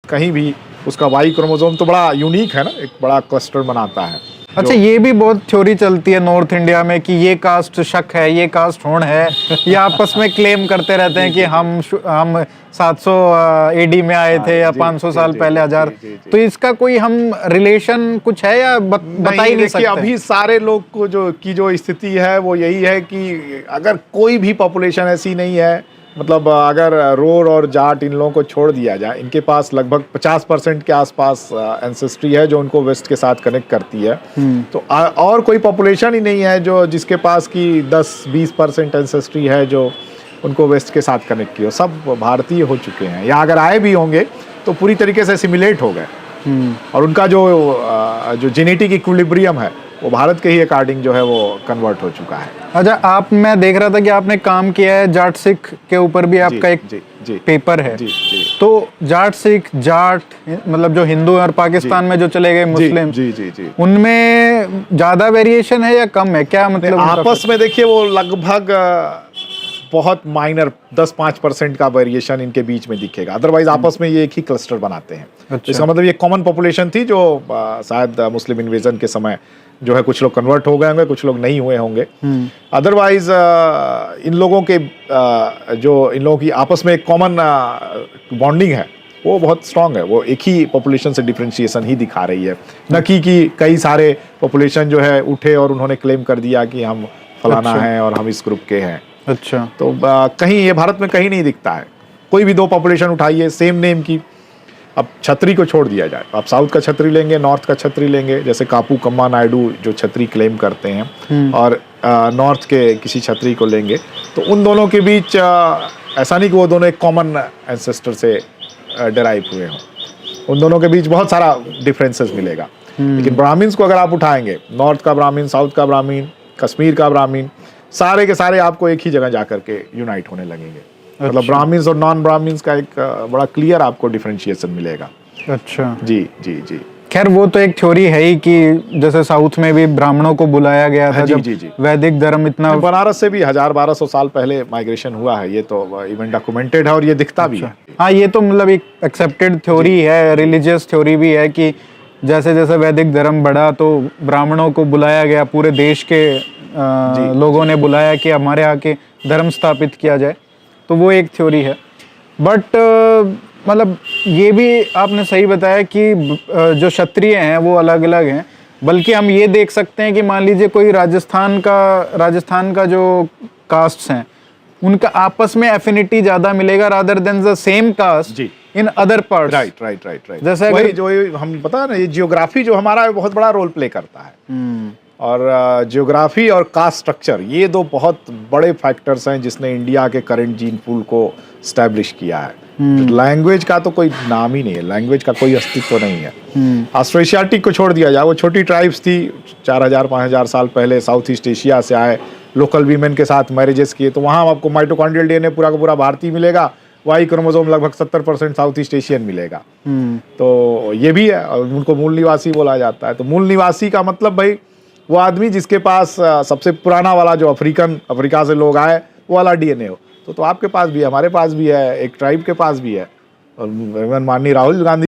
कहीं भी उसका वाई क्रोमोसोम तो बड़ा यूनिक है ना, एक बड़ा क्लस्टर बनाता है। अच्छा, ये भी बहुत थ्योरी चलती है नॉर्थ इंडिया में कि ये कास्ट शक है, ये कास्ट होड़ है, ये आपस में क्लेम करते रहते हैं कि हम 700 एडी में आए थे या 500 साल पहले 1000। तो इसका कोई हम रिलेशन कुछ है या बता ही नहीं सकते? अभी सारे लोग को जो स्थिति है वो यही है कि अगर कोई भी पॉपुलेशन ऐसी नहीं है, मतलब अगर रोर और जाट इन लोगों को छोड़ दिया जाए, इनके पास लगभग 50% के आसपास एंसेस्ट्री है जो उनको वेस्ट के साथ कनेक्ट करती है। तो और कोई पॉपुलेशन ही नहीं है जो जिसके पास की 10-20% एंसेस्ट्री है जो उनको वेस्ट के साथ कनेक्ट की हो। सब भारतीय हो चुके हैं, या अगर आए भी होंगे तो पूरी तरीके से सिमुलेट हो गए, और उनका जो जेनेटिक इक्विलिब्रियम है वो भारत के ही अकॉर्डिंग जो है वो कन्वर्ट हो चुका है। अच्छा, मैं देख रहा था कि आपने काम किया है जाट सिख के ऊपर भी, आपका एक पेपर है। तो जाट सिख, जाट मतलब जो हिंदू और पाकिस्तान में जो चले गए मुस्लिम, उनमें ज्यादा वेरिएशन है या कम है, क्या मतलब? आपस में देखिए वो लगभग बहुत माइनर 10-5% का वेरिएशन इनके बीच में दिखेगा, अदरवाइज आपस में ये एक ही क्लस्टर बनाते हैं। अच्छा। इसका मतलब ये कॉमन पॉपुलेशन थी जो शायद मुस्लिम इन्वेजन के समय जो है कुछ लोग कन्वर्ट हो गए होंगे, कुछ लोग नहीं हुए होंगे। अदरवाइज इन लोगों की आपस में एक कॉमन बॉन्डिंग है, वो बहुत स्ट्रांग है। वो एक ही पॉपुलेशन से डिफरेंशिएशन ही दिखा रही है, न कि कई सारे पॉपुलेशन जो है उठे और उन्होंने क्लेम कर दिया कि हम फलाना है और हम इस ग्रुप के हैं। अच्छा। तो कहीं ये भारत में कहीं नहीं दिखता है। कोई भी दो पॉपुलेशन उठाइए सेम नेम की, अब छतरी को छोड़ दिया जाए, आप साउथ का छतरी लेंगे, नॉर्थ का छतरी लेंगे, जैसे कापू कम्मा नायडू जो छतरी क्लेम करते हैं, और नॉर्थ के किसी छतरी को लेंगे, तो उन दोनों के बीच ऐसा नहीं कि वो दोनों एक कॉमन एंसेस्टर से डेराइव हुए हों, उन दोनों के बीच बहुत सारा डिफरेंसेस मिलेगा। लेकिन ब्राह्मण्स को अगर आप उठाएंगे, नॉर्थ का ब्राह्मण, साउथ का ब्राह्मण, कश्मीर का ब्राह्मण, सारे के सारे आपको एक ही जगह जाकर के यूनाइट होने लगेंगे। अच्छा। मतलब ब्राह्मण्स और नॉन ब्राह्मण्स का एक बड़ा क्लियर आपको डिफरेंशिएशन मिलेगा। अच्छा। जी जी जी। खैर वो तो एक थ्योरी है ही कि जैसे साउथ में भी ब्राह्मणों को बुलाया गया था, जब वैदिक धर्म इतना, बनारस से भी 1000-1200 साल पहले माइग्रेशन हुआ है, ये तो इवन डॉक्यूमेंटेड है और ये दिखता भी है। हाँ, ये तो मतलब एक एक्सेप्टेड थ्योरी है, रिलीजियस थ्योरी भी है कि जैसे जैसे वैदिक धर्म बढ़ा तो ब्राह्मणों को बुलाया गया, पूरे देश के लोगों ने बुलाया कि हमारे यहाँ के धर्म स्थापित किया जाए, तो वो एक थ्योरी है। बट मतलब ये भी आपने सही बताया कि जो क्षत्रिय हैं वो अलग अलग हैं, बल्कि हम ये देख सकते हैं कि मान लीजिए कोई राजस्थान का जो कास्ट्स हैं उनका आपस में एफिनिटी ज़्यादा मिलेगा rather than the same caste in other parts. Right. जैसे वही जो हम पता है ना, ये जियोग्राफी जो हमारा बहुत बड़ा रोल प्ले करता है, और जियोग्राफी और कास्ट स्ट्रक्चर, ये दो बहुत बड़े फैक्टर्स हैं जिसने इंडिया के करंट जीन पूल को स्टैब्लिश किया है। लैंग्वेज का तो कोई नाम ही नहीं है, लैंग्वेज का कोई अस्तित्व नहीं है। ऑस्ट्रेशियाटिक को छोड़ दिया जाए, वो छोटी ट्राइब्स थी, 4000-5000 साल पहले साउथ ईस्ट एशिया से आए, लोकल वीमेन के साथ मैरिजेस किए, तो वहाँ आपको माइटोकॉन्ड्रियल डीएनए पूरा का पूरा भारतीय मिलेगा, वाई क्रोमोसोम लगभग 70% साउथ ईस्ट एशियन मिलेगा। तो ये भी है, और उनको मूल निवासी बोला जाता है। तो मूल निवासी का मतलब भाई वो आदमी जिसके पास सबसे पुराना वाला जो अफ्रीका से लोग आए वो वाला डीएनए हो। तो आपके पास भी है, हमारे पास भी है, एक ट्राइब के पास भी है, और माननीय राहुल गांधी